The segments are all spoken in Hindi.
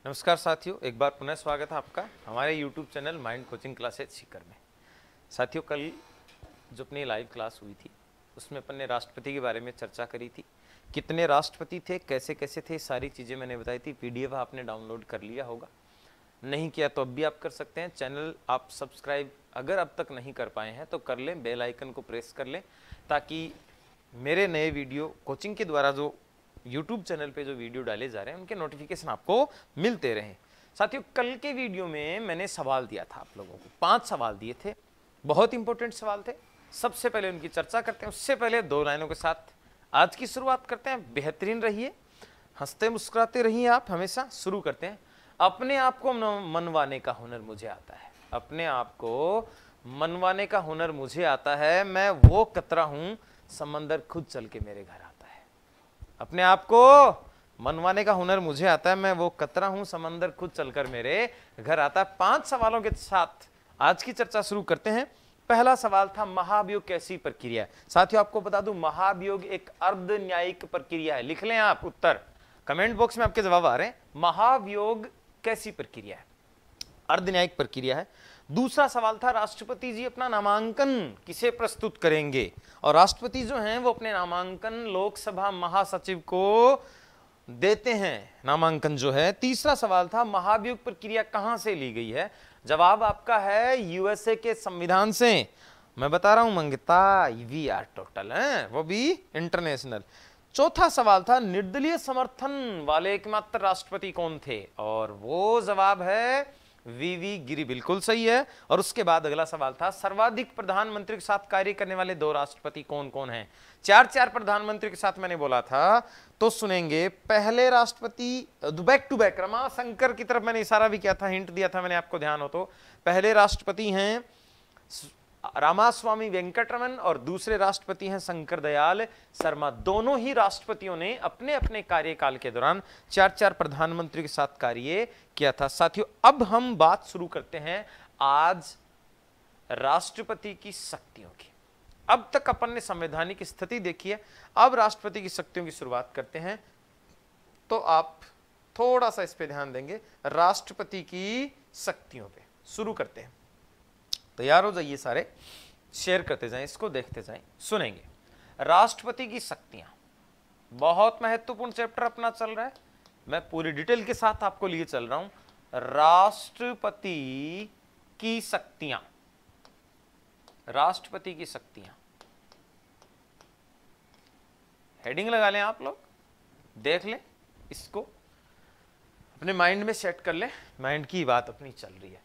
नमस्कार साथियों, एक बार पुनः स्वागत है आपका हमारे YouTube channel mind coaching classes Sikar में। साथियों, कल जो अपनी लाइव क्लास हुई थी उसमें अपन ने राष्ट्रपति के बारे में चर्चा करी थी। कितने राष्ट्रपति थे, कैसे कैसे थे, सारी चीज़ें मैंने बताई थी। PDF आपने डाउनलोड कर लिया होगा, नहीं किया तो अब भी आप कर सकते हैं। चैनल आप सब्सक्राइब अगर अब तक नहीं कर पाए हैं तो कर लें, बेल आइकन को प्रेस कर लें ताकि मेरे नए वीडियो कोचिंग के द्वारा जो YouTube चैनल पे जो वीडियो डाले जा रहे हैं उनके नोटिफिकेशन आपको मिलते रहें। साथियों, कल के वीडियो में मैंने सवाल दिया था आप लोगों को, 5 सवाल दिए थे, बहुत इंपॉर्टेंट सवाल थे। सबसे पहले उनकी चर्चा करते हैं, उससे पहले 2 लाइनों के साथ आज की शुरुआत करते हैं। बेहतरीन रहिए, हंसते मुस्कुराते रहिए आप हमेशा। शुरू करते हैं। अपने आप को मनवाने का हुनर मुझे आता है। अपने आप को मनवाने का हुनर मुझे आता है, मैं वो कतरा हूं समंदर खुद चल के मेरे घर आता है। अपने आप को मनवाने का हुनर मुझे आता है, मैं वो कतरा हूं समंदर खुद चलकर मेरे घर आता है। 5 सवालों के साथ आज की चर्चा शुरू करते हैं। पहला सवाल था, महाभियोग कैसी प्रक्रिया है। साथियों, आपको बता दूं, महाभियोग एक अर्ध न्यायिक प्रक्रिया है। लिख लें आप उत्तर, कमेंट बॉक्स में आपके जवाब आ रहे हैं। महाभियोग कैसी प्रक्रिया है, अर्ध न्यायिक प्रक्रिया है। दूसरा सवाल था, राष्ट्रपति जी अपना नामांकन किसे प्रस्तुत करेंगे, और राष्ट्रपति जो हैं वो अपने नामांकन लोकसभा महासचिव को देते हैं, नामांकन जो है। तीसरा सवाल था, महाभियोग प्रक्रिया कहां से ली गई है। जवाब आपका है USA के संविधान से। मैं बता रहा हूं मंगिता, वी आर टोटल है, वो भी इंटरनेशनल। चौथा सवाल था, निर्दलीय समर्थन वाले एकमात्र राष्ट्रपति कौन थे, और वो जवाब है VV गिरि, बिल्कुल सही है। और उसके बाद अगला सवाल था, सर्वाधिक प्रधानमंत्री के साथ कार्य करने वाले 2 राष्ट्रपति कौन कौन हैं। 4 प्रधानमंत्री के साथ मैंने बोला था, तो सुनेंगे। पहले राष्ट्रपति बैक टू बैक, रमाशंकर की तरफ मैंने इशारा भी किया था, हिंट दिया था मैंने, आपको ध्यान हो तो। पहले राष्ट्रपति हैं रामास्वामी वेंकटरमन और दूसरे राष्ट्रपति हैं शंकर दयाल शर्मा। दोनों ही राष्ट्रपतियों ने अपने अपने कार्यकाल के दौरान 4 प्रधानमंत्री के साथ कार्य किया था। साथियों, अब हम बात शुरू करते हैं आज राष्ट्रपति की शक्तियों की। अब तक अपन ने संवैधानिक स्थिति देखी है, अब राष्ट्रपति की शक्तियों की शुरुआत करते हैं। तो आप थोड़ा सा इस पे ध्यान देंगे, राष्ट्रपति की शक्तियों पे शुरू करते हैं। तैयार हो जाइए सारे, शेयर करते जाएं, इसको देखते जाएं, सुनेंगे। राष्ट्रपति की शक्तियां, बहुत महत्वपूर्ण चैप्टर अपना चल रहा है, मैं पूरी डिटेल के साथ आपको लिए चल रहा हूं। राष्ट्रपति की शक्तियां, राष्ट्रपति की शक्तियां, हेडिंग लगा लें आप लोग, देख लें इसको, अपने माइंड में सेट कर लें। माइंड की बात अपनी चल रही है।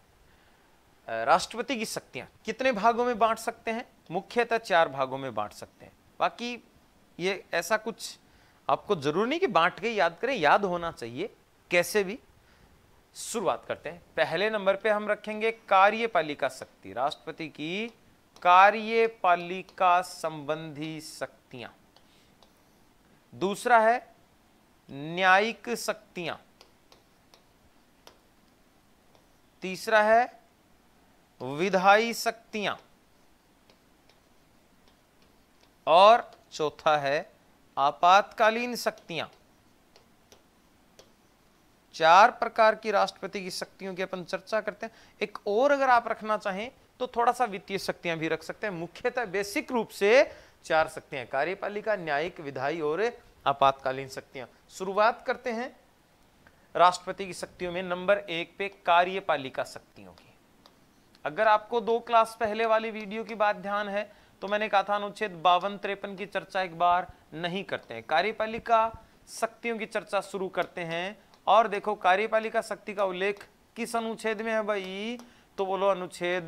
राष्ट्रपति की शक्तियां कितने भागों में बांट सकते हैं, मुख्यतः 4 भागों में बांट सकते हैं। बाकी ये ऐसा कुछ आपको जरूर नहीं कि बांट के याद करें, याद होना चाहिए कैसे भी। शुरुआत करते हैं। पहले नंबर पे हम रखेंगे कार्यपालिका शक्ति, राष्ट्रपति की कार्यपालिका संबंधी शक्तियां। दूसरा है न्यायिक शक्तियां। तीसरा है विधायी शक्तियां, और चौथा है आपातकालीन शक्तियां। 4 प्रकार की राष्ट्रपति की शक्तियों की अपन चर्चा करते हैं। एक और अगर आप रखना चाहें तो थोड़ा सा वित्तीय शक्तियां भी रख सकते हैं। मुख्यतः बेसिक रूप से 4 शक्तियां, कार्यपालिका, न्यायिक, विधायी और आपातकालीन शक्तियां। शुरुआत करते हैं राष्ट्रपति की शक्तियों में। नंबर 1 पे कार्यपालिका शक्तियों की। अगर आपको 2 क्लास पहले वाली वीडियो की बात ध्यान है तो मैंने कहा था अनुच्छेद 52-53 की चर्चा एक बार नहीं करते हैं, कार्यपालिका शक्तियों की चर्चा शुरू करते हैं। और देखो, कार्यपालिका शक्ति का उल्लेख किस अनुच्छेद में है भाई, तो बोलो अनुच्छेद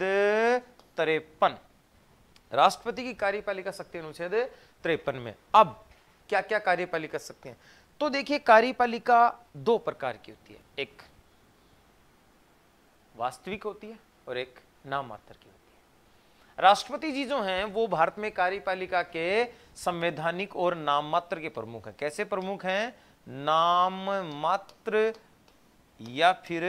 53। राष्ट्रपति की कार्यपालिका शक्ति अनुच्छेद 53 में। अब क्या क्या कार्यपालिका शक्तियां, तो देखिए, कार्यपालिका 2 प्रकार की होती है, एक वास्तविक होती है और एक नाम मात्र की होती है। राष्ट्रपति जी जो हैं वो भारत में कार्यपालिका के संवैधानिक और नाम मात्र के प्रमुख हैं। कैसे प्रमुख हैं, नाम मात्र या फिर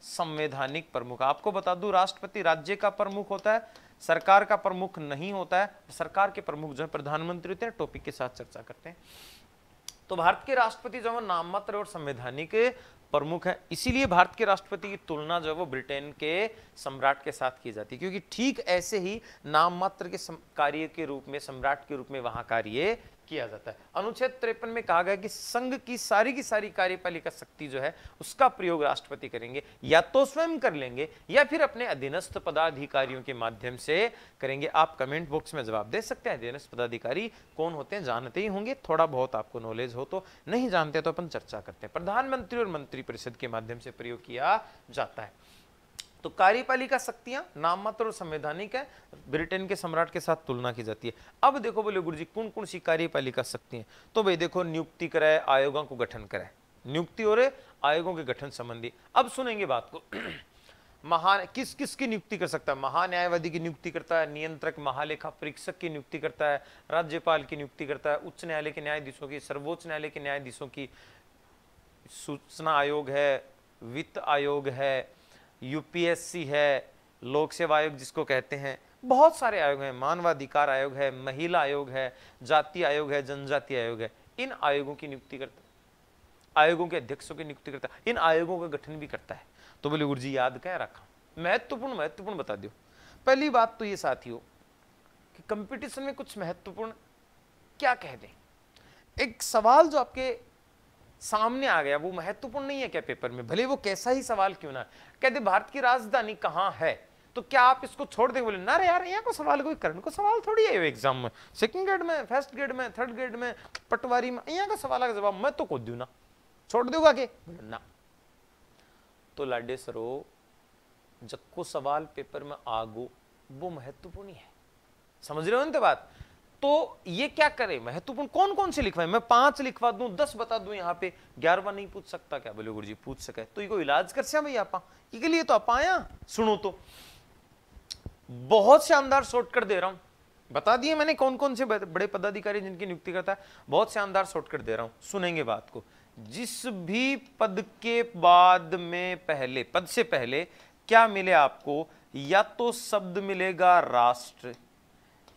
संवैधानिक प्रमुख। आपको बता दूं, राष्ट्रपति राज्य का प्रमुख होता है, सरकार का प्रमुख नहीं होता है। सरकार के प्रमुख जो है प्रधानमंत्री होते हैं। टॉपिक के साथ चर्चा करते हैं। तो भारत के राष्ट्रपति जो है नाममात्र और संवैधानिक प्रमुख है। इसीलिए भारत के राष्ट्रपति की तुलना जो है वो ब्रिटेन के सम्राट के साथ की जाती है, क्योंकि ठीक ऐसे ही नाम मात्र के कार्य के रूप में, सम्राट के रूप में वहां कार्य किया जाता है। अनुच्छेद 53 में कहा गया कि संघ की सारी कार्यपालिका शक्ति जो है उसका प्रयोग राष्ट्रपति करेंगे, या तो स्वयं कर लेंगे या फिर अपने अधीनस्थ पदाधिकारियों के माध्यम से करेंगे। आप कमेंट बॉक्स में जवाब दे सकते हैं अधीनस्थ पदाधिकारी कौन होते हैं, जानते ही होंगे, थोड़ा बहुत आपको नॉलेज हो तो, नहीं जानते तो अपन चर्चा करते हैं। प्रधानमंत्री और मंत्रिपरिषद के माध्यम से प्रयोग किया जाता है। तो कार्यपालिका शक्तियां नाम मात्र और संवैधानिक है, ब्रिटेन के सम्राट के साथ तुलना की जाती है। अब देखो बोले गुरुजी कौन कौन सी कार्यपालिका शक्तियां, तो भाई देखो नियुक्ति कराए, आयोगों को गठन कराए, नियुक्ति और आयोगों के गठन संबंधी। अब सुनेंगे बात को किस किस की नियुक्ति कर सकता है, महान्यायवादी की नियुक्ति करता है, नियंत्रक महालेखा परीक्षक की नियुक्ति करता है, राज्यपाल की नियुक्ति करता है, उच्च न्यायालय के न्यायाधीशों की, सर्वोच्च न्यायालय के न्यायाधीशों की, सूचना आयोग है, वित्त आयोग है, यूपीएससी है, लोक सेवा आयोग जिसको कहते हैं, बहुत सारे आयोग हैं, मानवाधिकार आयोग है, महिला आयोग है, जाति आयोग है, जनजाति आयोग है। इन आयोगों की नियुक्ति करता है, आयोगों के अध्यक्षों की नियुक्ति करता है, इन आयोगों का गठन भी करता है। तो बोले गुरुजी याद क्या रखा, महत्वपूर्ण बता दो। पहली बात तो ये साथियों कि कंपटीशन में कुछ महत्वपूर्ण क्या कह दें, एक सवाल जो आपके सामने आ गया वो महत्वपूर्ण नहीं है क्या पेपर में, भले वो कैसा ही सवाल क्यों ना, कहते भारत की राजधानी कहां है, तो क्या आप इसको छोड़ देंगे, बोले ना रे यार यहाँ को सवाल कोई करने को सवाल थोड़ी है एग्जाम में, सेकंड ग्रेड में, फर्स्ट ग्रेड में, थर्ड ग्रेड में, पटवारी में, यहाँ का सवाल का जवाब मैं तो खुद दूं ना, छोड़ दूंगा के ना। तो लाडे सरो जक्को सवाल पेपर में आगो वो महत्वपूर्ण है, समझ रहे हो ना बात। तो ये क्या करे, महत्वपूर्ण कौन कौन से लिखवाए, मैं 5 लिखवा दूं, 10 बता दूं, यहाँ पे 11वां नहीं पूछ सकता क्या, बोले गुरुजी पूछ सके तो ये इलाज कर से भाई आप के लिए तो आप आया। सुनो तो बहुत शानदार शॉर्टकट दे रहा हूं, बता दिए मैंने कौन कौन से बड़े पदाधिकारी जिनकी नियुक्ति करता है, बहुत शानदार शॉर्टकट दे रहा हूं, सुनेंगे बात को। जिस भी पद के बाद में पहले पद से पहले क्या मिले आपको, या तो शब्द मिलेगा राष्ट्र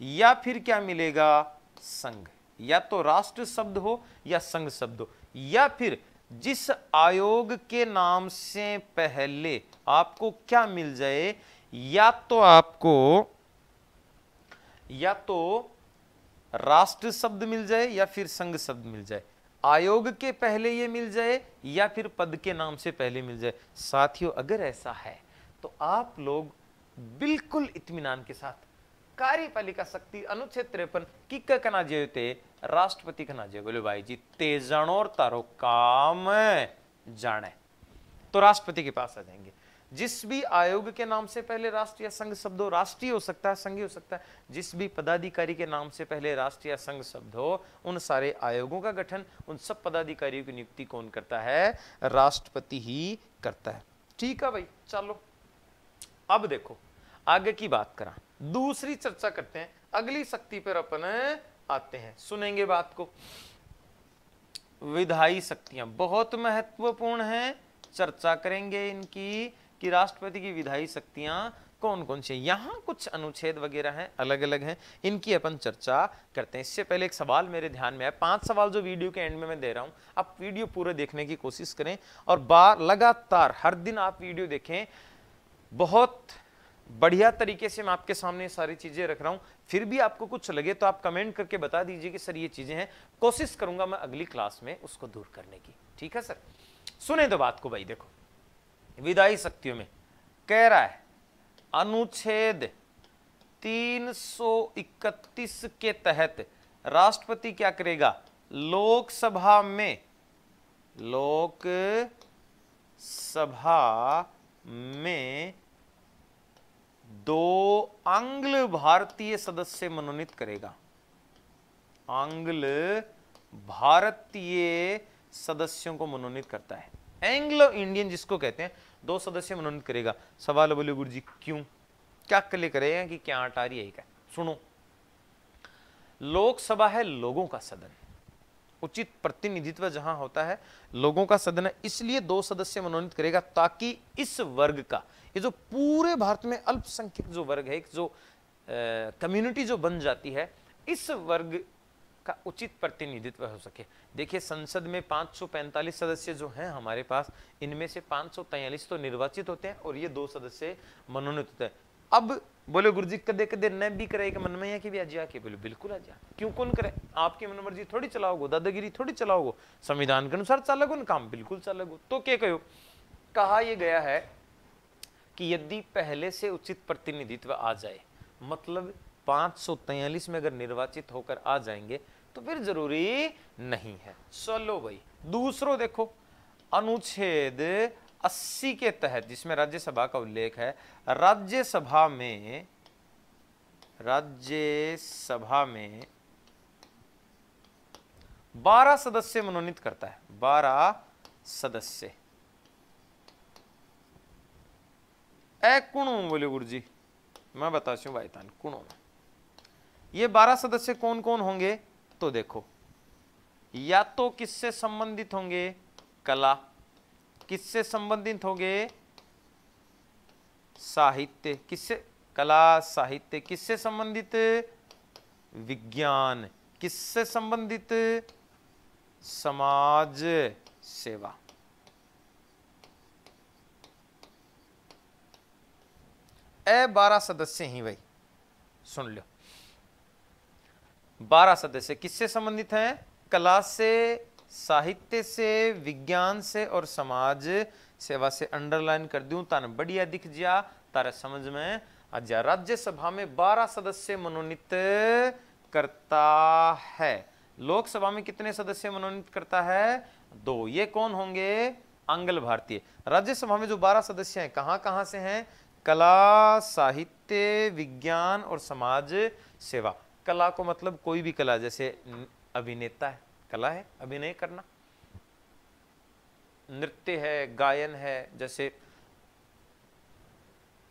या फिर क्या मिलेगा संघ, या तो राष्ट्र शब्द हो या संघ शब्द हो, या फिर जिस आयोग के नाम से पहले आपको क्या मिल जाए, या तो राष्ट्र शब्द मिल जाए या फिर संघ शब्द मिल जाए, आयोग के पहले ये मिल जाए या फिर पद के नाम से पहले मिल जाए। साथियों अगर ऐसा है तो आप लोग बिल्कुल इत्मीनान के साथ कार्यपालिका शक्ति अनुच्छेद 53 की कना जे राष्ट्रपति कना जे, बोले भाई जी तेजानो और तारो काम जाने, तो राष्ट्रपति के पास आ जाएंगे। जिस भी आयोग के नाम से पहले राष्ट्र या संघ शब्द हो, राष्ट्रीय हो सकता है, संघीय हो सकता है, जिस भी पदाधिकारी के नाम से पहले राष्ट्र या संघ शब्द हो, उन सारे आयोगों का गठन, उन सब पदाधिकारियों की नियुक्ति कौन करता है, राष्ट्रपति ही करता है। ठीक है भाई, चलो अब देखो आगे की बात करा, दूसरी चर्चा करते हैं, अगली शक्ति पर अपन आते हैं, सुनेंगे बात को। विधायी शक्तियां बहुत महत्वपूर्ण हैं, चर्चा करेंगे इनकी कि राष्ट्रपति की विधायी शक्तियां कौन कौन सी, यहां कुछ अनुच्छेद वगैरह हैं, अलग अलग हैं, इनकी अपन चर्चा करते हैं। इससे पहले एक सवाल मेरे ध्यान में है, 5 सवाल जो वीडियो के एंड में मैं दे रहा हूं, आप वीडियो पूरे देखने की कोशिश करें और लगातार हर दिन आप वीडियो देखें, बहुत बढ़िया तरीके से मैं आपके सामने सारी चीजें रख रहा हूं। फिर भी आपको कुछ लगे तो आप कमेंट करके बता दीजिए कि सर ये चीजें हैं, कोशिश करूंगा मैं अगली क्लास में उसको दूर करने की। ठीक है सर, सुने तो बात को भाई। देखो विधायी शक्तियों में कह रहा है अनुच्छेद 331 के तहत राष्ट्रपति क्या करेगा, लोकसभा में 2 आंग्ल भारतीय सदस्य मनोनीत करेगा, आंग्ल भारतीय सदस्यों को मनोनीत करता है, एंग्लो इंडियन जिसको कहते हैं, 2 सदस्य मनोनीत करेगा। सवाल बोले गुरुजी क्यों, क्या कले करेगा कि क्या अटारी है, क्या सुनो, लोकसभा है लोगों का सदन, उचित प्रतिनिधित्व जहां होता है, लोगों का सदन है, इसलिए 2 सदस्य मनोनीत करेगा ताकि इस वर्ग का, ये जो पूरे भारत में अल्पसंख्यक जो वर्ग है, एक जो कम्युनिटी जो बन जाती है, इस वर्ग का उचित प्रतिनिधित्व हो सके। देखिए संसद में 545 सदस्य जो हैं हमारे पास, इनमें से 543 तो निर्वाचित होते हैं और ये 2 सदस्य मनोनीत होते हैं। अब बोले गुरुजी कदे कदे न भी करे कि मन में है कि भी आजा के, बोले बिल्कुल आजा, क्यों कौन करे, आपकी मनमर्जी थोड़ी चलाओगे, दादागिरी थोड़ी चलाओगे, संविधान के अनुसार चालोगे न काम, बिल्कुल चालोगे। तो क्या कहो, कहा यह गया है कि यदि पहले से उचित प्रतिनिधित्व आ जाए, मतलब 543 में अगर निर्वाचित होकर आ जाएंगे तो फिर जरूरी नहीं है। चलो भाई दूसरों देखो, अनुच्छेद 80 के तहत जिसमें राज्यसभा का उल्लेख है, राज्यसभा में 12 सदस्य मनोनीत करता है, 12 सदस्य। कुणों बोले गुरुजी, मैं बताती हूं भाईतान, कुणों में ये 12 सदस्य कौन कौन होंगे, तो देखो या तो किससे संबंधित होंगे, कला, किससे संबंधित होंगे, साहित्य, किससे, कला साहित्य, किससे संबंधित, विज्ञान, किससे संबंधित, समाज सेवा। ए 12 सदस्य ही भाई, सुन लो, 12 सदस्य किससे संबंधित हैं, कला से, साहित्य से, विज्ञान से और समाज सेवा से। अंडरलाइन कर दूं ताने बढ़िया दिख जा, तारे समझ में आ जा। राज्यसभा में 12 सदस्य मनोनीत करता है। लोकसभा में कितने सदस्य मनोनीत करता है, 2। ये कौन होंगे, आंग्ल भारतीय। राज्यसभा में जो 12 सदस्य हैं कहां कहां से हैं, कला, साहित्य, विज्ञान और समाज सेवा। कला को मतलब कोई भी कला, जैसे अभिनेता है, कला है अभिनय करना, नृत्य है, गायन है, जैसे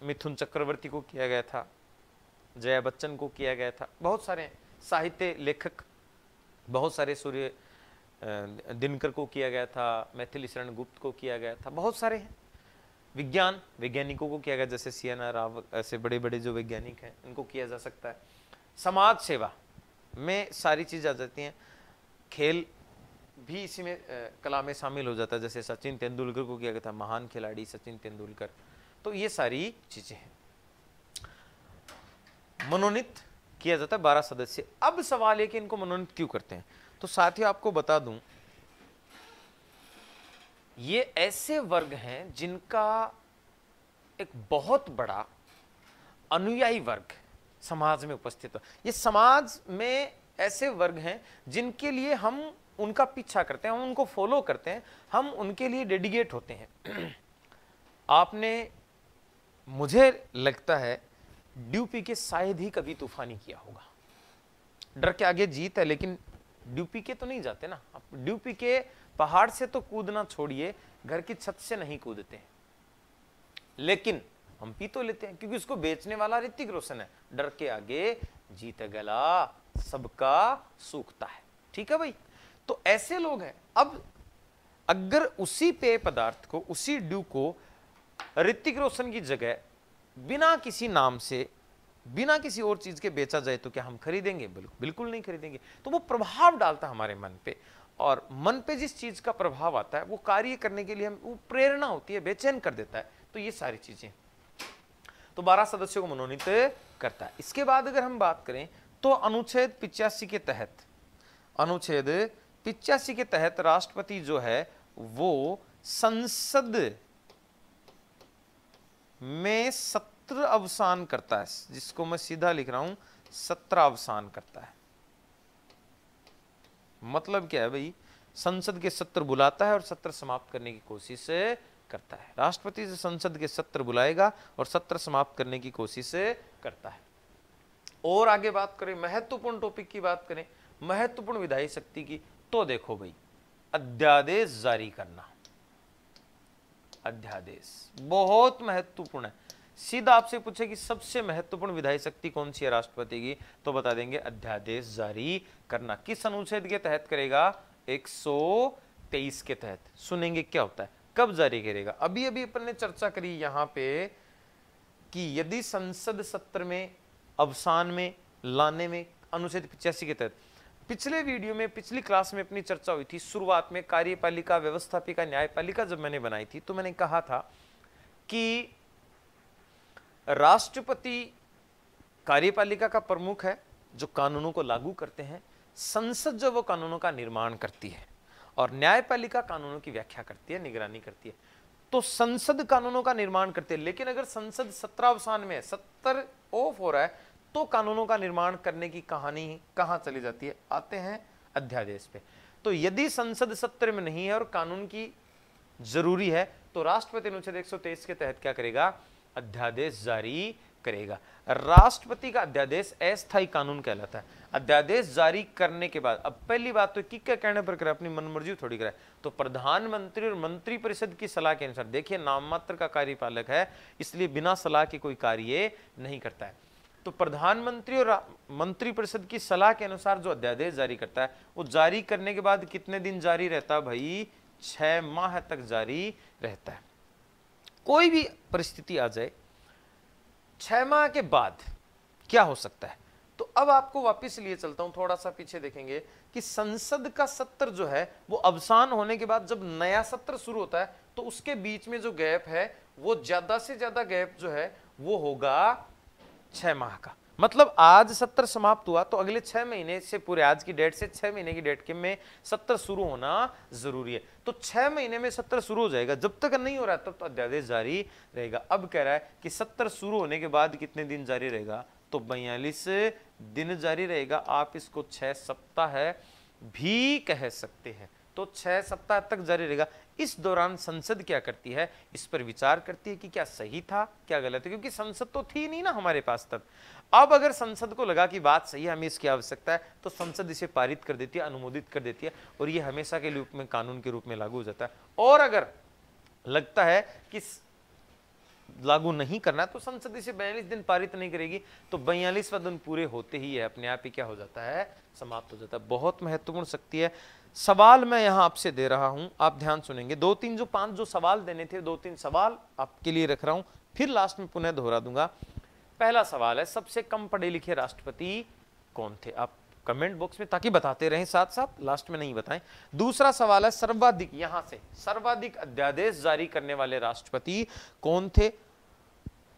मिथुन चक्रवर्ती को किया गया था, जया बच्चन को किया गया था, बहुत सारे साहित्य लेखक, बहुत सारे, सूर्य दिनकर को किया गया था, मैथिली शरण गुप्त को किया गया था, बहुत सारे हैं। विज्ञान, वैज्ञानिकों को किया गया, जैसे CNR राव, ऐसे बड़े बड़े जो वैज्ञानिक हैं इनको किया जा सकता है। समाज सेवा में सारी चीज आ जाती हैं, खेल भी इसी में कला में शामिल हो जाता है, जैसे सचिन तेंदुलकर को किया गया था, महान खिलाड़ी सचिन तेंदुलकर। तो ये सारी चीजें हैं, मनोनीत किया जाता है 12 सदस्य। अब सवाल है कि इनको मनोनीत क्यों करते हैं, तो साथियों आपको बता दूं, ये ऐसे वर्ग हैं जिनका एक बहुत बड़ा अनुयायी वर्ग समाज में उपस्थित हो। ये समाज में ऐसे वर्ग हैं जिनके लिए हम उनका पीछा करते हैं, हम उनको फॉलो करते हैं, हम उनके लिए डेडिकेट होते हैं। आपने, मुझे लगता है ड्यूपी के शायद ही कभी तूफानी किया होगा। डर के आगे जीत है, लेकिन ड्यूपी के तो नहीं जाते ना आप, ड्यूपी के पहाड़ से तो कूदना छोड़िए, घर की छत से नहीं कूदते हैं, लेकिन हम पी तो लेते हैं, क्योंकि उसको बेचने वाला ऋतिक रोशन है। डर के आगे जीत गला सबका सूखता है, ठीक है भाई। तो ऐसे लोग हैं। अब अगर उसी पेय पदार्थ को, उसी ड्यू को ऋतिक रोशन की जगह बिना किसी नाम से, बिना किसी और चीज के बेचा जाए तो क्या हम खरीदेंगे, बिल्कुल नहीं खरीदेंगे। तो वो प्रभाव डालता है हमारे मन पे, और मन पे जिस चीज का प्रभाव आता है वो कार्य करने के लिए हम, वो प्रेरणा होती है, बेचैन कर देता है। तो ये सारी चीजें, तो 12 सदस्यों को मनोनीत करता है। इसके बाद अगर हम बात करें तो अनुच्छेद 85 के तहत, अनुच्छेद 85 के तहत राष्ट्रपति जो है वो संसद में सत्र अवसान करता है, जिसको मैं सीधा लिख रहा हूं, सत्र अवसान करता है। मतलब क्या है भाई, संसद के सत्र बुलाता है और सत्र समाप्त करने की कोशिश करता है। राष्ट्रपति से संसद के सत्र बुलाएगा और सत्र समाप्त करने की कोशिश करता है। और आगे बात करें, महत्वपूर्ण टॉपिक की बात करें, महत्वपूर्ण विधायी शक्ति की, तो देखो भाई, अध्यादेश जारी करना। अध्यादेश बहुत महत्वपूर्ण है। सीधा आपसे पूछे कि सबसे महत्वपूर्ण विधायी शक्ति कौन सी है राष्ट्रपति की, तो बता देंगे अध्यादेश जारी करना। किस अनुच्छेद के तहत करेगा, 123 के तहत। सुनेंगे क्या होता है, कब जारी करेगा। अभी अभी अपन ने चर्चा करी यहां पे कि यदि संसद सत्र में अवसान में लाने में अनुच्छेद 85 के तहत पिछले वीडियो में, पिछली क्लास में अपनी चर्चा हुई थी, शुरुआत में कार्यपालिका, व्यवस्थापिका, न्यायपालिका जब मैंने बनाई थी तो मैंने कहा था कि राष्ट्रपति कार्यपालिका का प्रमुख है जो कानूनों को लागू करते हैं, संसद जो वो कानूनों का निर्माण करती है, और न्यायपालिका कानूनों की व्याख्या करती है, निगरानी करती है। तो संसद कानूनों का निर्माण करती है, लेकिन अगर संसद सत्रावसान में 70 ऑफ हो रहा है तो कानूनों का निर्माण करने की कहानी कहां चली जाती है? आते हैं अध्यादेश पे। तो यदि संसद सत्र में नहीं है और कानून की जरूरी है तो राष्ट्रपति अनुच्छेद 123 के तहत क्या करेगा? अध्यादेश जारी करेगा। राष्ट्रपति का अध्यादेश अस्थायी कानून कहलाता है। अध्यादेश जारी करने के बाद, अब पहली बात तो कि क्या कहने पर करे, अपनी मनमर्जी थोड़ी करे, तो प्रधानमंत्री और मंत्रिपरिषद की सलाह के अनुसार, देखिए नाम मात्र का कार्यपालक है इसलिए बिना सलाह के कोई कार्य नहीं करता है, तो प्रधानमंत्री और मंत्रिपरिषद की सलाह के अनुसार जो अध्यादेश जारी करता है वो जारी करने के बाद कितने दिन जारी रहता है भाई? 6 माह तक जारी रहता है। कोई भी परिस्थिति आ जाए 6 माह के बाद क्या हो सकता है? तो अब आपको वापस लिए चलता हूं, थोड़ा सा पीछे देखेंगे कि संसद का सत्र जो है वो अवसान होने के बाद जब नया सत्र शुरू होता है तो उसके बीच में जो गैप है वो ज्यादा से ज्यादा गैप जो है वो होगा 6 माह का। मतलब आज सत्र समाप्त हुआ तो अगले 6 महीने से, पूरे आज की डेट से 6 महीने की डेट के में सत्र शुरू होना जरूरी है। तो 6 महीने में सत्र शुरू हो जाएगा, जब तक नहीं हो रहा तब तो अध्यादेश जारी रहेगा। अब कह रहा है कि सत्र शुरू होने के बाद कितने दिन जारी रहेगा? तो 42 दिन जारी रहेगा। आप इसको 6 सप्ताह भी कह सकते हैं। तो 6 सप्ताह तक जारी रहेगा। इस दौरान संसद क्या करती है? इस पर विचार करती है कि क्या सही था, क्या गलत है, क्योंकि संसद तो थी नहीं ना हमारे पास तब। अब अगर संसद को लगा कि बात सही है, हमें इसकी आवश्यकता है, तो संसद इसे पारित कर देती है, अनुमोदित कर देती है, और ये हमेशा के रूप में कानून के रूप में लागू हो जाता है। और अगर लगता है कि लागू नहीं करना तो संसद इसे 42 दिन पारित नहीं करेगी, तो 42वां दिन पूरे होते ही है अपने आप ही क्या हो जाता है? समाप्त हो जाता है। बहुत महत्वपूर्ण शक्ति है। सवाल मैं यहां आपसे दे रहा हूं, आप ध्यान सुनेंगे। 5 जो सवाल देने थे, 2-3 सवाल आपके लिए रख रहा हूं, फिर लास्ट में पुनः दोहरा दूंगा। पहला सवाल है, सबसे कम पढ़े लिखे राष्ट्रपति कौन थे? आप कमेंट बॉक्स में ताकि बताते रहें साथ साथ, लास्ट में नहीं बताएं। दूसरा सवाल है, सर्वाधिक, यहां से सर्वाधिक अध्यादेश जारी करने वाले राष्ट्रपति कौन थे?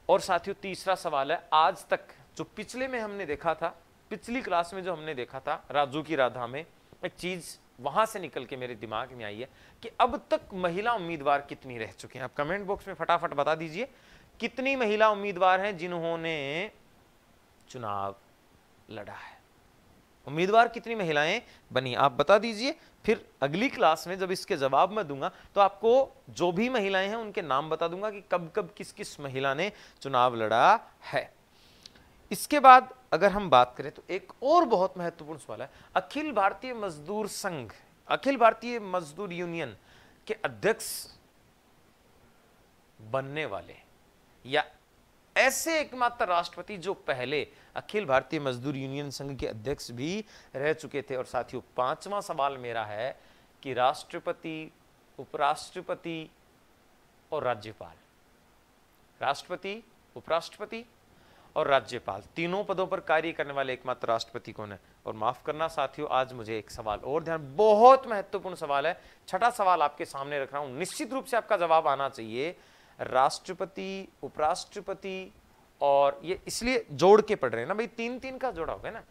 और साथियों तीसरा सवाल है, आज तक जो पिछले में हमने देखा था, पिछली क्लास में जो हमने देखा था राजू की राधा में, एक चीज वहां से निकल के मेरे दिमाग में आई है कि अब तक महिला उम्मीदवार कितनी रह चुके हैं? आप कमेंट बॉक्स में फटाफट बता दीजिए कितनी महिला उम्मीदवार हैं जिन्होंने चुनाव लड़ा है। उम्मीदवार कितनी महिलाएं बनी, आप बता दीजिए। फिर अगली क्लास में जब इसके जवाब मैं दूंगा तो आपको जो भी महिलाएं हैं उनके नाम बता दूंगा कि कब कब किस किस महिला ने चुनाव लड़ा है। इसके बाद अगर हम बात करें तो एक और बहुत महत्वपूर्ण सवाल है, अखिल भारतीय मजदूर संघ, अखिल भारतीय मजदूर यूनियन के अध्यक्ष बनने वाले या ऐसे एकमात्र राष्ट्रपति जो पहले अखिल भारतीय मजदूर यूनियन संघ के अध्यक्ष भी रह चुके थे। और साथियों 5वां सवाल मेरा है कि राष्ट्रपति, उपराष्ट्रपति और राज्यपाल, राष्ट्रपति, उपराष्ट्रपति और राज्यपाल तीनों पदों पर कार्य करने वाले एकमात्र राष्ट्रपति कौन है? और माफ करना साथियों, आज मुझे एक सवाल और ध्यान, बहुत महत्वपूर्ण सवाल है, छठा सवाल आपके सामने रख रहा हूं, निश्चित रूप से आपका जवाब आना चाहिए। राष्ट्रपति, उपराष्ट्रपति और ये इसलिए जोड़ के पढ़ रहे हैं ना भाई, 3-3 का जोड़ा होगा ना।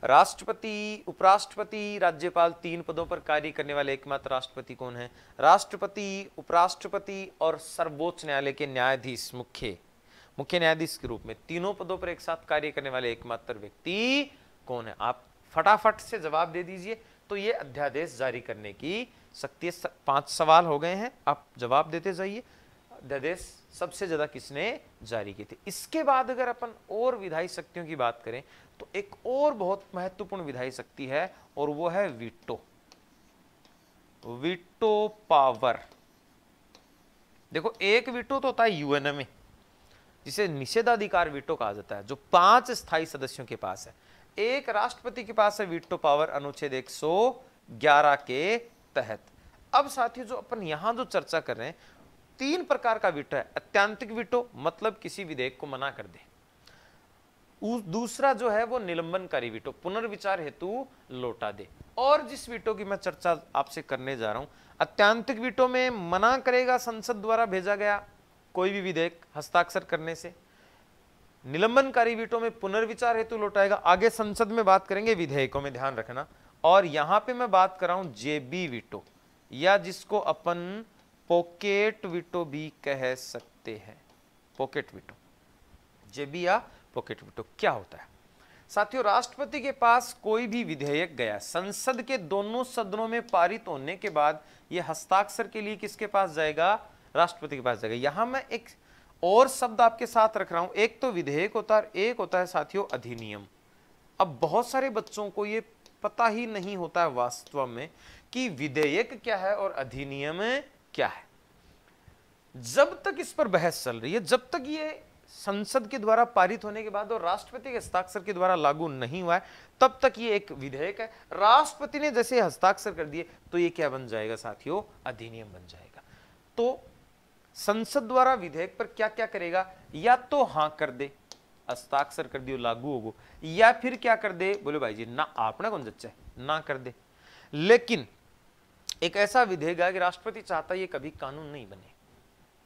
राष्ट्रपति, उपराष्ट्रपति, राज्यपाल, 3 पदों पर कार्य करने वाले एकमात्र राष्ट्रपति कौन है? राष्ट्रपति, उपराष्ट्रपति और सर्वोच्च न्यायालय के न्यायाधीश, मुख्य न्यायाधीश के रूप में तीनों पदों पर एक साथ कार्य करने वाले एकमात्र व्यक्ति कौन है? आप फटाफट से जवाब दे दीजिए। तो ये अध्यादेश जारी करने की शक्ति। 5 सवाल हो गए हैं, आप जवाब देते जाइए। अध्यादेश सबसे ज्यादा किसने जारी किए थे? इसके बाद अगर अपन और विधायी शक्तियों की बात करें तो एक और बहुत महत्वपूर्ण विधायी शक्ति है और वो है वीटो, वीटो पावर। देखो एक वीटो तो होता है यूएनए में, जिसे निषेधाधिकार वीटो कहा जाता है, जो 5 स्थायी सदस्यों के पास है। एक राष्ट्रपति के पास है वीटो पावर अनुच्छेद 111 के तहत। अब साथियों जो अपन यहां जो चर्चा कर रहे हैं, 3 प्रकार का वीटो है। अत्यंतिक वीटो मतलब किसी विधेयक को मना कर दे, दूसरा जो है वो निलंबनकारी वीटो, पुनर्विचार हेतु लौटा दे। और जिस वीटो की मैं चर्चा आपसे करने जा रहा हूं, अत्यांतिक वीटो में मना करेगा संसद द्वारा भेजा गया कोई भी विधेयक हस्ताक्षर करने से। निलंबनकारी वीटो में पुनर्विचार हेतु लौटाएगा। आगे संसद में बात करेंगे विधेयकों में, ध्यान रखना। और यहां पे मैं बात कर रहा हूं जेबी वीटो, या जिसको अपन पॉकेट वीटो भी कह सकते हैं। पॉकेट वीटो, जेबी या पॉकेट वीटो क्या होता है साथियों? राष्ट्रपति के पास कोई भी विधेयक गया, संसद के दोनों सदनों में पारित होने के बाद यह हस्ताक्षर के लिए किसके पास जाएगा? राष्ट्रपति के पास जाएगा। यहां मैं एक और शब्द आपके साथ रख रहा हूं, एक तो विधेयक होता है, एक होता है साथियों अधिनियम। अब बहुत सारे बच्चों को यह पता ही नहीं होता है वास्तव में कि विधेयक क्या है और अधिनियम क्या है। जब तक इस पर बहस चल रही है, जब तक ये संसद के द्वारा पारित होने के बाद और राष्ट्रपति के हस्ताक्षर के द्वारा लागू नहीं हुआ है, तब तक ये एक विधेयक है। राष्ट्रपति ने जैसे हस्ताक्षर कर दिए तो ये क्या बन जाएगा साथियों? अधिनियम बन जाएगा। तो संसद द्वारा विधेयक पर क्या क्या करेगा? या तो हां कर दे, हस्ताक्षर कर दियो, लागू होगो, या फिर क्या कर दे? बोले भाई जी ना, आपने कौन जच्चा है, ना कर दे। लेकिन एक ऐसा विधेयक है कि राष्ट्रपति चाहता है ये कभी कानून नहीं बने,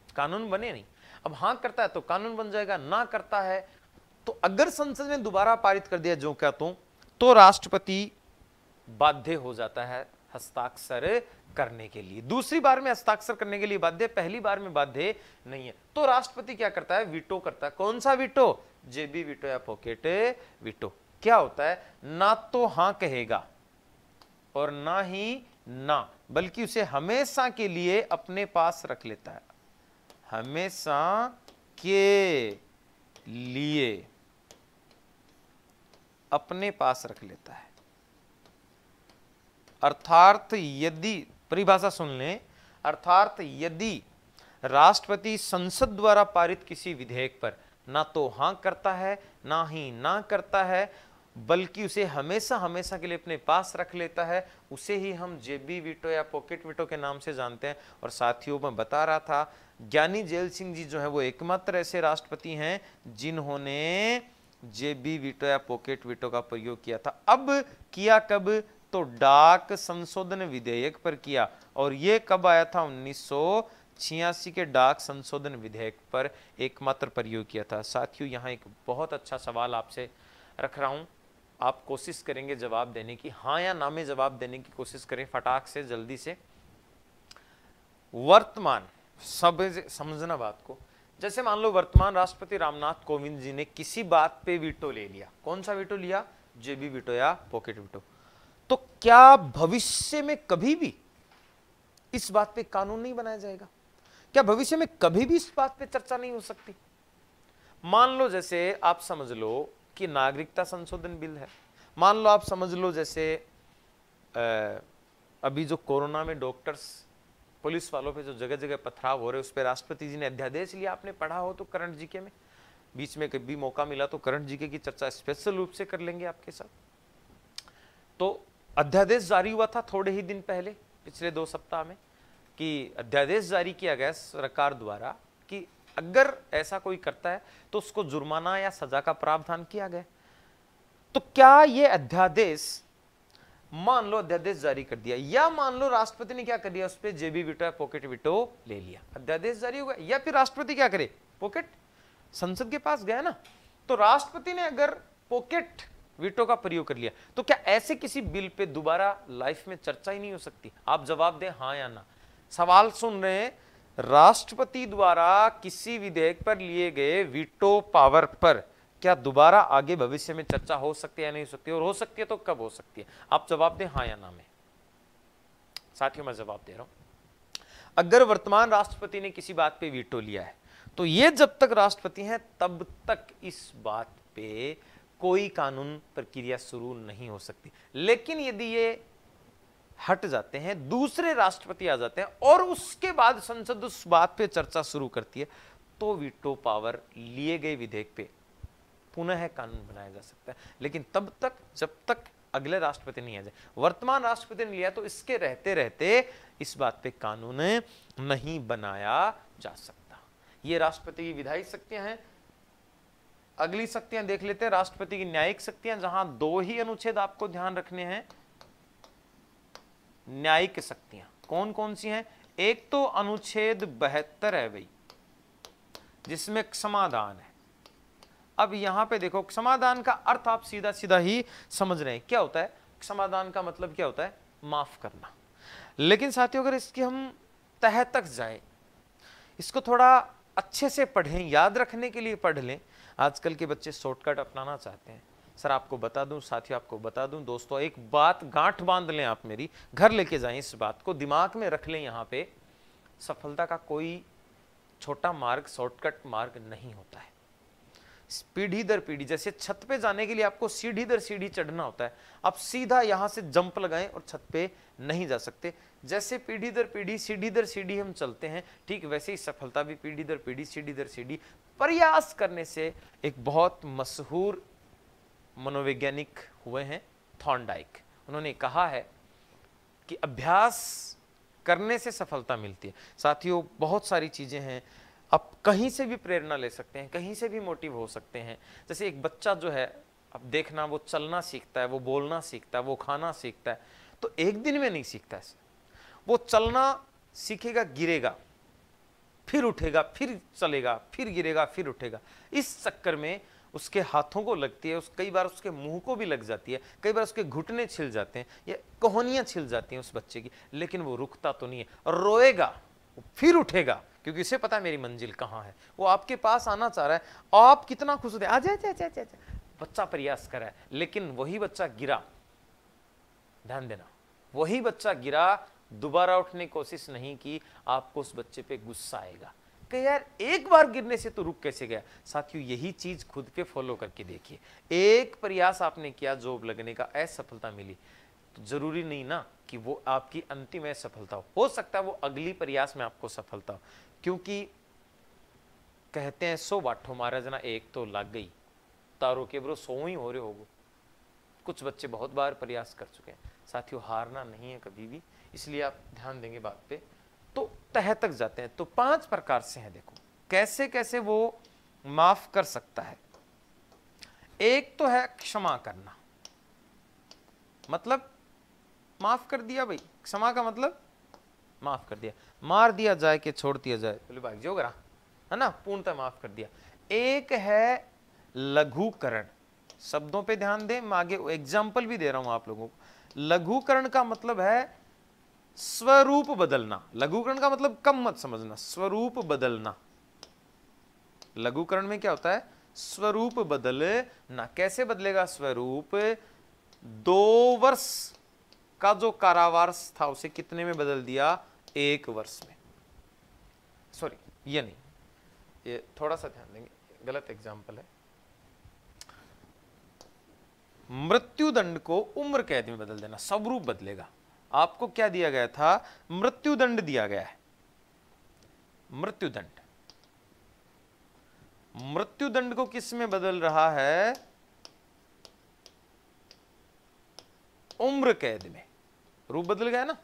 कानून बने नहीं। अब हां करता है तो कानून बन जाएगा, ना करता है तो अगर संसद ने दोबारा पारित कर दिया जो क्या तो राष्ट्रपति बाध्य हो जाता है हस्ताक्षर करने के लिए। दूसरी बार में हस्ताक्षर करने के लिए बाध्य, पहली बार में बाध्य नहीं है। तो राष्ट्रपति क्या करता है? वीटो करता है। कौन सा वीटो? जेबी वीटो या पॉकेट वीटो। क्या होता है? ना तो हां कहेगा और ना ही ना, बल्कि उसे हमेशा के लिए अपने पास रख लेता है, हमेशा के लिए अपने पास रख लेता है। अर्थात यदि, परिभाषा सुन लें, अर्थात यदि राष्ट्रपति संसद द्वारा पारित किसी विधेयक पर ना तो हां करता है ना ही ना करता है, बल्कि उसे हमेशा हमेशा के लिए अपने पास रख लेता है, उसे ही हम जेबी वीटो या पॉकेट वीटो के नाम से जानते हैं। और साथियों मैं बता रहा था, ज्ञानी जेल सिंह जी जो है वो एकमात्र ऐसे राष्ट्रपति हैं जिन्होंने जेबी वीटो या पॉकेट वीटो का प्रयोग किया था। अब किया कब? तो डाक संशोधन विधेयक पर किया। और ये कब आया था? 1986 के डाक संशोधन विधेयक पर एकमात्र प्रयोग किया था। साथियों यहाँ एक बहुत अच्छा सवाल आपसे रख रहा हूं, आप कोशिश करेंगे जवाब देने की, हाँ या ना में जवाब देने की कोशिश करें फटाक से, जल्दी से। वर्तमान, सब समझना बात को, जैसे मान लो वर्तमान राष्ट्रपति रामनाथ कोविंद जी ने किसी बात पे वीटो ले लिया। कौन सा वीटो लिया? जेबी वीटो या पॉकेट वीटो। तो क्या भविष्य में कभी भी इस बात पे कानून नहीं बनाया जाएगा? क्या भविष्य में कभी भी इस बात पे चर्चा नहीं हो सकती? मान लो जैसे आप समझ लो कि नागरिकता संशोधन बिल है, मान लो आप समझ लो जैसे अभी जो कोरोना में डॉक्टर्स पुलिस वालों पे जो जगह जगह पथराव हो रहे, उस पर राष्ट्रपति जी ने अध्यादेश लिया, आपने पढ़ा हो तो करंट जीके में, बीच में कभी मौका मिला तो करंट जीके की चर्चा स्पेशल रूप से कर लेंगे आपके साथ। तो अध्यादेश जारी हुआ था थोड़े ही दिन पहले, पिछले 2 सप्ताह में, कि अध्यादेश जारी किया गया सरकार द्वारा कि अगर ऐसा कोई करता है तो उसको जुर्माना या सजा का प्रावधान किया गया। तो क्या यह अध्यादेश, मान लो अध्यादेश जारी कर दिया, या मान लो राष्ट्रपति ने क्या कर दिया, उस पर जेबी वीटो या पॉकेट वीटो ले लिया, अध्यादेश जारी हो गया, या फिर राष्ट्रपति क्या करे, पॉकेट संसद के पास गया ना, तो राष्ट्रपति ने अगर पॉकेट वीटो का प्रयोग कर लिया, तो क्या ऐसे किसी बिल पे दोबारा लाइफ में चर्चा ही नहीं हो सकती? आप जवाब दें हाँ या ना। सवाल सुन रहे हैं, राष्ट्रपति द्वारा किसी विधेयक पर लिए गए वीटो पावर पर क्या दोबारा आगे भविष्य में चर्चा हो सकती है या नहीं हो सकती, और हो सकती है तो कब हो सकती है? आप जवाब दें हाँ या ना में। साथियों मैं जवाब दे रहा हूं, अगर वर्तमान राष्ट्रपति ने किसी बात पे वीटो लिया है तो ये जब तक राष्ट्रपति हैं तब तक इस बात पे कोई कानून प्रक्रिया शुरू नहीं हो सकती। लेकिन यदि ये हट जाते हैं, दूसरे राष्ट्रपति आ जाते हैं और उसके बाद संसद उस बात पे चर्चा शुरू करती है, तो वीटो पावर लिए गए विधेयक पे पुनः कानून बनाया जा सकता है। लेकिन तब तक जब तक अगले राष्ट्रपति नहीं आ जाए। वर्तमान राष्ट्रपति ने लिया तो इसके रहते रहते इस बात पे कानून नहीं बनाया जा सकता। ये राष्ट्रपति की विधायी शक्तियां हैं। अगली शक्तियां देख लेते हैं, राष्ट्रपति की न्यायिक शक्तियां, जहां 2 ही अनुच्छेद आपको ध्यान रखने हैं। न्यायिक शक्तियां कौन कौन सी हैं? एक तो अनुच्छेद 72 है भाई, जिसमें क्षमादान है। अब यहां पे देखो, क्षमादान का अर्थ आप सीधा सीधा ही समझ रहे हैं क्या होता है। क्षमादान का मतलब क्या होता है? माफ करना। लेकिन साथियों, अगर इसकी हम तह तक जाए, इसको थोड़ा अच्छे से पढ़ें, याद रखने के लिए पढ़ लें। आजकल के बच्चे शॉर्टकट अपनाना चाहते हैं। सर आपको बता दूं, साथियों आपको बता दूं, दोस्तों एक बात गांठ बांध लें आप, मेरी घर लेके जाएं, इस बात को दिमाग में रख लें। यहां पे सफलता का कोई छोटा मार्ग, शॉर्टकट मार्ग नहीं होता है। पीढ़ी दर पीढ़ी, जैसे छत पे जाने के लिए आपको सीढ़ी दर सीढ़ी चढ़ना होता है, आप सीधा यहां से जंप लगाएं और छत पे नहीं जा सकते। जैसे पीढ़ी दर पीढ़ी, सीढ़ी दर सीढ़ी हम चलते हैं, ठीक वैसे ही सफलता भी पीढ़ी दर पीढ़ी, सीढ़ी दर सीढ़ी प्रयास करने से। एक बहुत मशहूर मनोवैज्ञानिक हुए हैं थॉर्नडाइक, उन्होंने कहा है कि अभ्यास करने से सफलता मिलती है। साथियों बहुत सारी चीजें हैं, आप कहीं से भी प्रेरणा ले सकते हैं, कहीं से भी मोटिव हो सकते हैं। जैसे एक बच्चा जो है, अब देखना, वो चलना सीखता है, वो बोलना सीखता है, वो खाना सीखता है, तो एक दिन में नहीं सीखता है। वो चलना सीखेगा, गिरेगा, फिर उठेगा, फिर चलेगा, फिर गिरेगा, फिर उठेगा। इस चक्कर में उसके हाथों को लगती है, कई बार उसके मुंह को भी लग जाती है, कई बार उसके घुटने छिल जाते हैं, या कोहनियां छिल जाती हैं उस बच्चे की, लेकिन वो रुकता तो नहीं है, रोएगा, फिर उठेगा, क्योंकि उसे पता है मेरी मंजिल कहां है। वो आपके पास आना चाह रहा है, आप कितना खुश होते हैं, आ जा। बच्चा प्रयास कर रहा है, लेकिन वही बच्चा गिरा, ध्यान देना, वही बच्चा गिरा, दोबारा उठने की कोशिश नहीं की, आपको उस बच्चे पे गुस्सा आएगा कि यार एक बार गिरने से तो रुक कैसे गया। साथियों यही चीज खुद पे फॉलो करके देखिए। एक प्रयास आपने किया जॉब लगने का, असफलता मिली, तो जरूरी नहीं ना कि वो आपकी अंतिम असफलता हो सकता है वो अगली प्रयास में आपको सफलता हो, क्योंकि कहते हैं 100 बाठो महाराज ना, एक तो लग गई, तारो के बरो 100 ही हो रहे होगो। कुछ बच्चे बहुत बार प्रयास कर चुके हैं। साथियों हारना नहीं है कभी भी, इसलिए आप ध्यान देंगे बात पे, तो तह तक जाते हैं। तो 5 प्रकार से हैं, देखो कैसे कैसे वो माफ कर सकता है। एक तो है क्षमा करना, मतलब माफ कर दिया भाई, क्षमा का मतलब माफ कर दिया, मार दिया जाए कि छोड़ दिया जाए, बोले भाई जो करा है ना, पूर्णतः माफ कर दिया। एक है लघुकरण, शब्दों पे ध्यान दें, मैं आगे एग्जाम्पल भी दे रहा हूं आप लोगों को। लघुकरण का मतलब है स्वरूप बदलना। लघुकरण का मतलब कम मत समझना, स्वरूप बदलना। लघुकरण में क्या होता है? स्वरूप बदलना। कैसे बदलेगा स्वरूप? 2 वर्ष का जो कारावास था उसे कितने में बदल दिया? 1 वर्ष में। सॉरी ये नहीं, ये थोड़ा सा ध्यान देंगे, गलत एग्जाम्पल है। मृत्यु दंड को उम्र कैद में बदल देना, स्वरूप बदलेगा। आपको क्या दिया गया था? मृत्यु दंड दिया गया है। मृत्यु दंड, मृत्यु दंड को किस में बदल रहा है? उम्र कैद में। रूप बदल गया ना,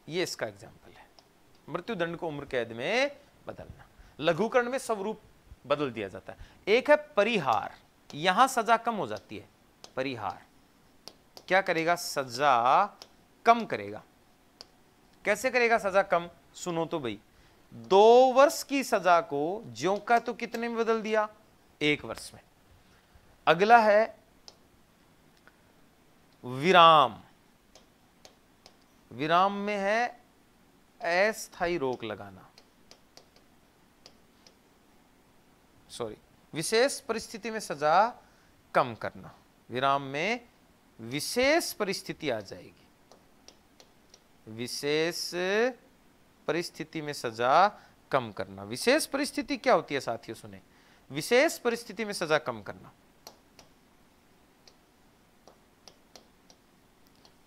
ये इसका एग्जाम्पल है। मृत्यु दंड को उम्र कैद में बदलना। लघुकरण में स्वरूप बदल दिया जाता है। एक है परिहार, यहां सजा कम हो जाती है। परिहार क्या करेगा? सजा कम करेगा। कैसे करेगा सजा कम? सुनो तो भाई, 2 वर्ष की सजा को ज्यों का तो कितने में बदल दिया? 1 वर्ष में। अगला है विराम। विराम में है अस्थायी रोक लगाना, सॉरी, विशेष परिस्थिति में सजा कम करना। विराम में विशेष परिस्थिति आ जाएगी, विशेष परिस्थिति में सजा कम करना। विशेष परिस्थिति क्या होती है साथियों? सुने, विशेष परिस्थिति में सजा कम करना।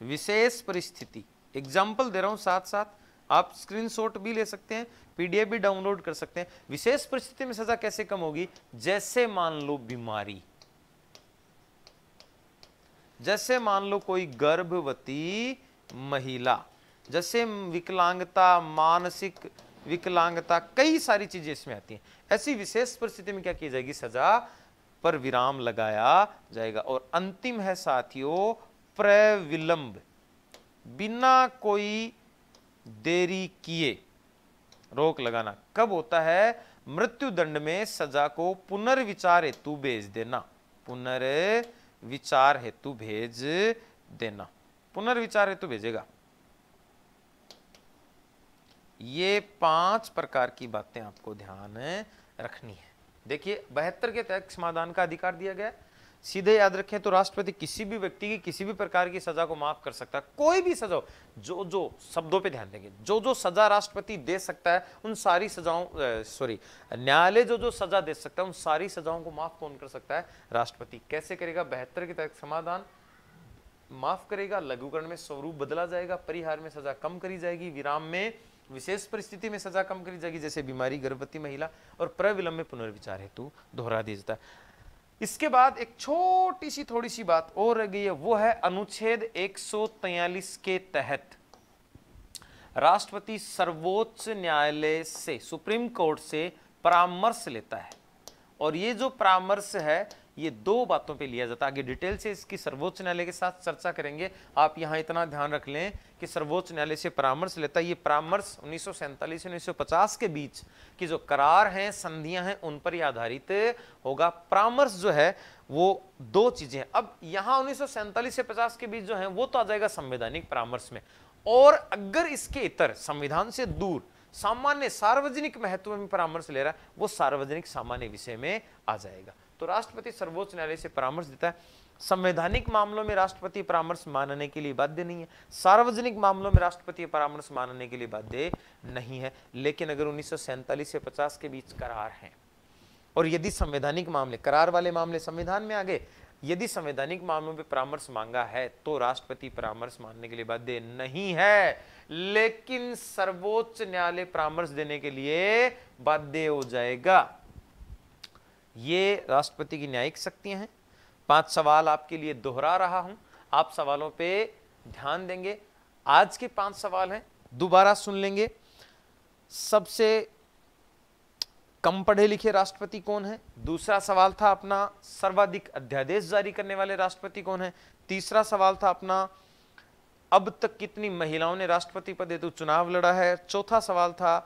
विशेष परिस्थिति, एग्जाम्पल दे रहा हूं, साथ साथ आप स्क्रीनशॉट भी ले सकते हैं, पीडीएफ भी डाउनलोड कर सकते हैं। विशेष परिस्थिति में सजा कैसे कम होगी? जैसे मान लो बीमारी, जैसे मान लो कोई गर्भवती महिला, जैसे विकलांगता, मानसिक विकलांगता, कई सारी चीजें इसमें आती हैं। ऐसी विशेष परिस्थिति में क्या की जाएगी, सजा पर विराम लगाया जाएगा। और अंतिम है साथियों प्रविलंब, बिना कोई देरी किए रोक लगाना। कब होता है, मृत्यु दंड में सजा को पुनर्विचार हेतु भेज देना, पुनर्विचार हेतु भेज देना, पुनर्विचार हेतु भेजेगा। ये 5 प्रकार की बातें आपको ध्यान रखनी है। देखिए 72 के तहत समाधान का अधिकार दिया गया है। सीधे याद रखें तो राष्ट्रपति किसी भी व्यक्ति की किसी भी प्रकार की सजा को माफ कर सकता है, कोई भी सजा। जो जो शब्दों पे ध्यान देंगे, जो जो सजा राष्ट्रपति दे सकता है उन सारी सजाओं, न्यायालय जो जो सजा दे सकता है उन सारी सजाओं को माफ कौन कर सकता है, राष्ट्रपति। कैसे करेगा, 72 के तहत समाधान माफ करेगा, लघुकरण में स्वरूप बदला जाएगा, परिहार में सजा कम करी जाएगी, विराम में विशेष परिस्थिति में सजा कम करी जाएगी जैसे बीमारी, गर्भवती महिला, और प्रविलंब में पुनर्विचार हेतु दोहरा दिया जाता है। इसके बाद एक छोटी सी थोड़ी सी बात और रह गई है, वो है अनुच्छेद 143 के तहत राष्ट्रपति सर्वोच्च न्यायालय से, सुप्रीम कोर्ट से परामर्श लेता है। और ये जो परामर्श है ये 2 बातों पे लिया जाता है। आगे डिटेल से इसकी सर्वोच्च न्यायालय के साथ चर्चा करेंगे। आप यहां इतना ध्यान रख लें कि सर्वोच्च न्यायालय से परामर्श लेता है। ये परामर्स 1947 से 1950 के बीच की जो करार हैं, संधियां हैं, उन पर ही आधारित होगा। परामर्श जो है वो 2 चीजें हैं। अब यहां 1947 से 50 के बीच जो है वो तो आ जाएगा संवैधानिक परामर्श में, और अगर इसके इतर संविधान से दूर सामान्य सार्वजनिक महत्व में परामर्श ले रहा है वो सार्वजनिक सामान्य विषय में आ जाएगा। तो राष्ट्रपति सर्वोच्च न्यायालय से परामर्श देता है। संवैधानिक मामलों में राष्ट्रपति परामर्श मानने के लिए बाध्य नहीं है, सार्वजनिक मामलों में राष्ट्रपति परामर्श मानने के लिए बाध्य नहीं है। लेकिन अगर 1947 से 50 के बीच करार हैं और यदि संवैधानिक मामले, करार वाले मामले संविधान में आ गए, यदि संवैधानिक मामलों में परामर्श मांगा है तो राष्ट्रपति परामर्श मानने के लिए बाध्य नहीं है। लेकिन सर्वोच्च न्यायालय परामर्श देने के लिए बाध्य हो जाएगा। ये राष्ट्रपति की न्यायिक शक्तियां हैं। 5 सवाल आपके लिए दोहरा रहा हूं, आप सवालों पे ध्यान देंगे। आज के 5 सवाल हैं, दोबारा सुन लेंगे। सबसे कम पढ़े लिखे राष्ट्रपति कौन है? दूसरा सवाल था अपना सर्वाधिक अध्यादेश जारी करने वाले राष्ट्रपति कौन है? तीसरा सवाल था अपना अब तक कितनी महिलाओं ने राष्ट्रपति पद हेतु चुनाव लड़ा है? चौथा सवाल था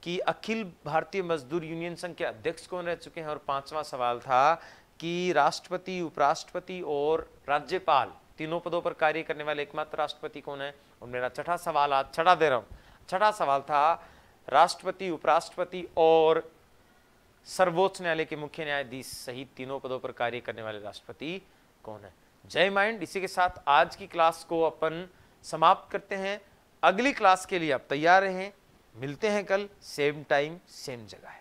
कि अखिल भारतीय मजदूर यूनियन संघ के अध्यक्ष कौन रह चुके हैं? और 5वां सवाल था कि राष्ट्रपति, उपराष्ट्रपति और राज्यपाल तीनों पदों पर कार्य करने वाले एकमात्र राष्ट्रपति कौन है? और मेरा छठा सवाल, आज छठा दे रहा हूं, छठा सवाल था राष्ट्रपति, उपराष्ट्रपति और सर्वोच्च न्यायालय के मुख्य न्यायाधीश सहित तीनों पदों पर कार्य करने वाले राष्ट्रपति कौन है? जय माइंड। इसी के साथ आज की क्लास को अपन समाप्त करते हैं। अगली क्लास के लिए आप तैयार रहें। मिलते हैं कल, सेम टाइम सेम जगह।